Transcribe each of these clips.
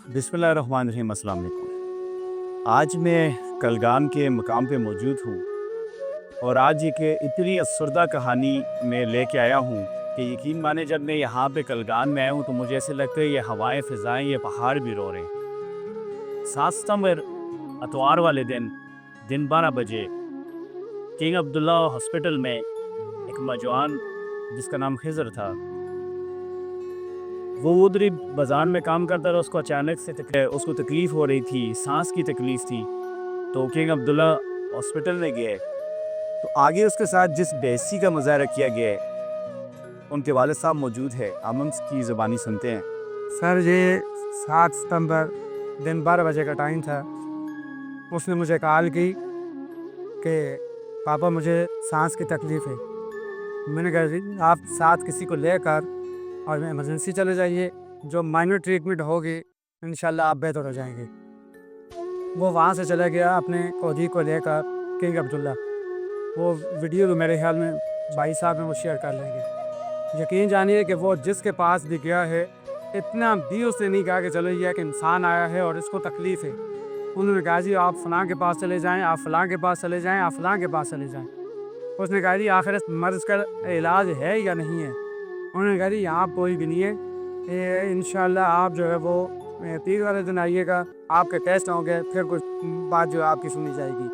बिस्मिल्लाहिर्रहमानिर्रहीम। अस्सलाम वालेकुम। आज मैं कलगाम के मकाम पे मौजूद हूँ और आज एक इतनी अफसरदा कहानी मैं लेके आया हूँ कि यकीन माने जब मैं यहाँ पे कलगाम में आया हूँ तो मुझे ऐसे लगता है ये हवाएं फ़िज़ाएं ये पहाड़ भी रो रहे हैं। 7 सितंबर इतवार वाले दिन 12 बजे किंग अब्दुल्ला हॉस्पिटल में एक नौजवान जिसका नाम खिज़र था, वो उधरी बाज़ार में काम करता रहा। उसको अचानक से उसको तकलीफ़ हो रही थी, सांस की तकलीफ़ थी, तो किंग अब्दुल्ला हॉस्पिटल में गए। तो आगे उसके साथ जिस बेइज्जती का मुज़ाहरा किया गया है उनके वालिद साहब मौजूद है, हम उनकी ज़बानी सुनते हैं। सर ये 7 सितंबर दिन 12 बजे का टाइम था। उसने मुझे कॉल की कि पापा मुझे सांस की तकलीफ़ है। मैंने कहा जी आप साथ किसी को लेकर और इमरजेंसी चले जाइए, जो माइनर ट्रीटमेंट होगी इंशाल्लाह आप बेहतर हो जाएंगे। वो वहाँ से चला गया अपने कोधी को लेकर किंग अब्दुल्ला। वो वीडियो तो मेरे ख्याल में भाई साहब में वो शेयर कर लेंगे। यकीन जानिए कि वो जिसके पास भी गया है इतना भी उसने नहीं कहा कि चलो ये एक इंसान आया है और इसको तकलीफ़ है। उन्होंने कहा जी आप फ़लाँ के पास चले जाएँ, आप फ़लाँ के पास चले जाएँ, आप फ़लाँ के पास चले जाएँ। उसने कहा जी आखिर इस मर्ज़ का इलाज है या नहीं है। उन्होंने कहा जी यहाँ कोई भी नहीं है, इंशाल्लाह आप जो है वो 30 वाले दिन आइएगा, आपके टेस्ट होंगे, फिर कुछ बात जो आपकी सुनी जाएगी।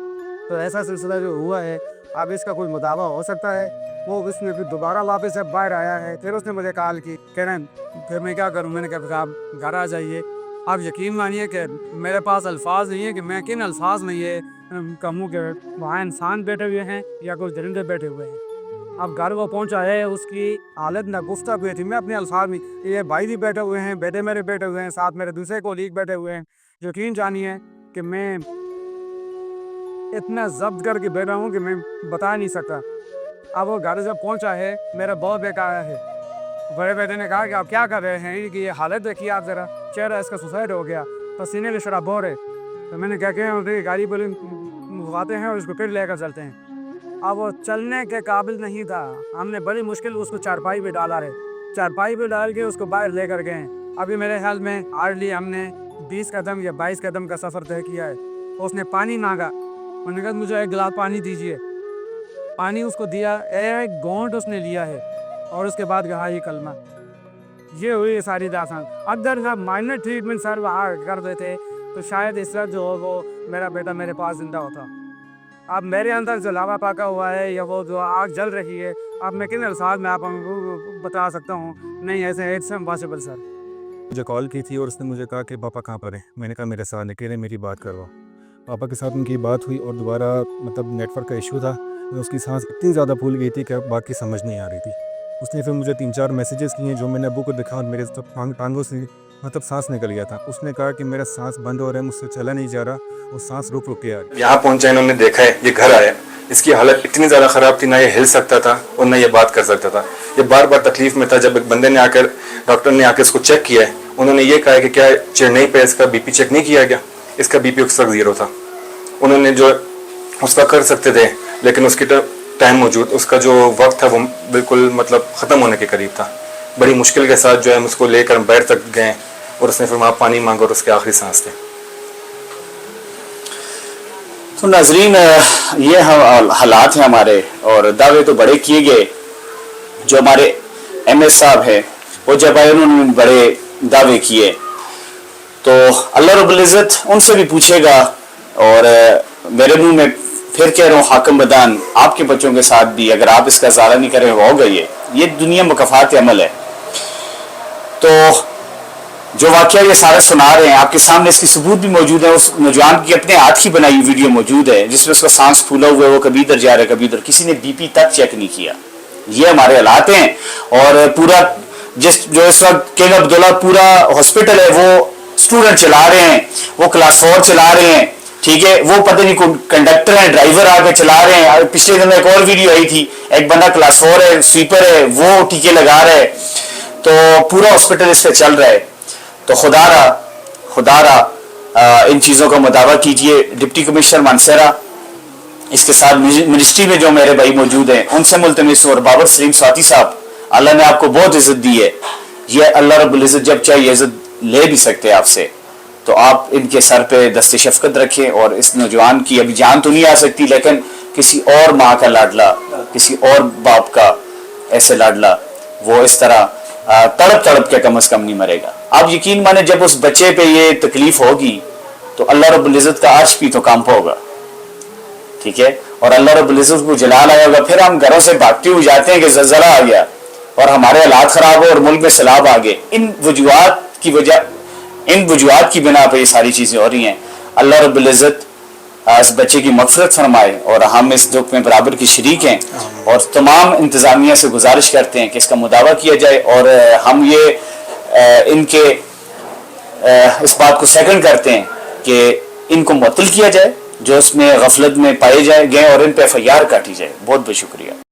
तो ऐसा सिलसिला जो हुआ है, अब इसका कोई मुदावा हो सकता है। वो उसने फिर दोबारा वापस से बाहर आया है। फिर उसने मुझे कॉल की, कह रहे हैं फिर मैं क्या करूँ। मैंने कहा आप घर आ जाइए। आप यकीन मानिए कि मेरे पास अल्फाज नहीं है कि मैं किन अल्फाज में ये कहूँ कि वहाँ इंसान बैठे हुए हैं या कुछ दरिंदे बैठे हुए हैं। अब घर वो पहुंचा है, उसकी हालत नागुफ्ता हुई थी। मैं अपने अल्फाज में, ये भाई भी बैठे हुए हैं, बेटे मेरे बैठे हुए हैं, साथ मेरे दूसरे कोलीग बैठे हुए हैं। यकीन जानिए कि मैं इतना जब्त करके बैठा हूँ कि मैं बता नहीं सकता। अब वो घर जब पहुंचा है, मेरा बहुत बेटा आया है। बड़े बेटे ने कहा कि आप क्या कर रहे हैं, कि ये हालत देखिए आप ज़रा, चेहरा इसका सुसाइड हो गया, पसीने में शराब हो रहे। तो मैंने क्या किया, गाड़ी बोली मंगवाते हैं और उसको फिर लेकर चलते हैं। अब वो चलने के काबिल नहीं था। हमने बड़ी मुश्किल उसको चारपाई पे डाला है, चारपाई पे डाल के उसको बाहर लेकर गए। अभी मेरे ख्याल में हार्डली हमने 20 कदम या 22 कदम का सफ़र तय किया है। उसने पानी मांगा, मैंने कहा मुझे एक गिलास पानी दीजिए। पानी उसको दिया, एक घूंट उसने लिया है और उसके बाद कहा ये कलमा। ये हुई सारी दास्तान। अगर जब माइनर ट्रीटमेंट सर वहाँ कर देते तो शायद इस वक्त जो वो मेरा बेटा मेरे पास जिंदा होता। अब मेरे अंदर जो लावा पाका हुआ है या वो जो आग जल रही है, अब मैं किन अल्फाज में आप बता सकता हूँ। नहीं ऐसे इट्स इम्पॉसिबल सर। मुझे कॉल की थी और उसने मुझे कहा कि पापा कहाँ पर हैं। मैंने कहा मेरे साथ अकेले मेरी बात करवाओ। पापा के साथ उनकी बात हुई और दोबारा नेटवर्क का इशू था। उसकी सांस इतनी ज़्यादा फूल गई थी कि बाकी समझ नहीं आ रही थी। उसने फिर मुझे 3-4 मैसेजेस किए जो मैंने अब्बू को दिखा और मेरे टांगों से सांस निकल गया था। उसने कहा कि मेरा सांस बंद हो रहा है, मुझसे चला नहीं जा रहा और सांस रुक रुक के आ रही। यहाँ पहुँचा, इन्होंने देखा है, ये घर आया, इसकी हालत इतनी ज़्यादा ख़राब थी, ना ये हिल सकता था और ना ये बात कर सकता था। ये बार बार तकलीफ़ में था। जब एक बंदे ने आकर, डॉक्टर ने आकर इसको चेक किया है, उन्होंने ये कहा कि क्या चेन्नई पे इसका बीपी चेक नहीं किया गया। इसका बीपी उस वक्त 0 था। उन्होंने जो उसका कर सकते थे, लेकिन उसकी टाइम मौजूद, उसका जो वक्त था वो बिल्कुल ख़त्म होने के करीब था। बड़ी मुश्किल के साथ जो है हम उसको लेकर बाहर तक गए और उसने फिर वहाँ पानी मांगा और उसके आखिरी सांस थे। तो नाजरीन, ये हालात हैं हमारे, और दावे तो बड़े किए गए। जो हमारे MS साहब हैं वो जब आए उन्होंने बड़े दावे किए, तो अल्लाह रब्बुल इज़्ज़त उनसे भी पूछेगा। और मेरे मुंह में फिर कह रहा हूँ, हाकिम बदान आपके बच्चों के साथ भी अगर आप इसका ज़ारा नहीं करें होगा। ये दुनिया मुकफ़ात अमल है। तो जो वाक़या ये सारे सुना रहे हैं आपके सामने, इसकी सबूत भी मौजूद है। उस नौजवान की अपने हाथ की बनाई वीडियो मौजूद है जिसमें उसका सांस फूला हुआ है, वो कभी इधर जा रहा है कभी इधर, किसी ने BP तक चेक नहीं किया। ये हमारे हालात हैं। और पूरा जो इस वक्त किंग अब्दुल्ला पूरा हॉस्पिटल है वो स्टूडेंट चला रहे हैं, वो क्लास 4 चला रहे हैं, ठीक है। वो पता नहीं कंडक्टर है, ड्राइवर आके चला रहे हैं। पिछले दिन एक और वीडियो आई थी, एक बंदा क्लास 4 है, स्वीपर है, वो टीके लगा रहा है। तो पूरा हॉस्पिटल इस पे चल रहा है। तो खुदारा इन चीज़ों का मुदावा कीजिए। डिप्टी कमिश्नर मानसरा, इसके साथ मिनिस्ट्री में जो मेरे भाई मौजूद हैं उनसे मुल्तमिस, और बाबर सलीम स्वाति साहब, अल्लाह ने आपको बहुत इज्जत दी है। ये अल्लाह रब्बुल इज़्ज़त जब चाहे इज्जत ले भी सकते हैं आपसे। تو آپ ان کے سر پہ دست شفقت رکھیں، اور اس نوجوان کی ابھی جان تو نہیں آ سکتی، لیکن کسی اور ماں کا لاڈلا، کسی اور باپ کا ایسے لاڈلا وہ اس طرح تڑپ تڑپ کے کم از کم نہیں مرے گا۔ آپ یقین مانیں جب اس بچے پہ یہ تکلیف ہوگی تو اللہ رب العزت کا عرش بھی تو کانپا ہوگا، ٹھیک ہے، اور اللہ رب العزت کو جلال آیا ہوگا۔ پھر ہم گھروں سے بھاگتے ہوئے جاتے ہیں کہ زلزلہ آ گیا اور ہمارے حالات خراب ہو اور ملک میں سیلاب آ گئے، ان وجوہات کی بنا پہ یہ ساری چیزیں ہو رہی ہیں۔ اللہ رب العزت اس بچے کی مغفرت فرمائے، اور ہم اس دکھ میں برابر کی شریک ہیں، اور تمام انتظامیہ سے گزارش کرتے ہیں کہ اس کا مداوع کیا جائے، اور ہم یہ ان کے اس بات کو سیکنڈ کرتے ہیں کہ ان کو معطل کیا جائے جو اس میں غفلت میں پائے گئے، اور ان پہ FIR کاٹی جائے۔ بہت بہت شکریہ۔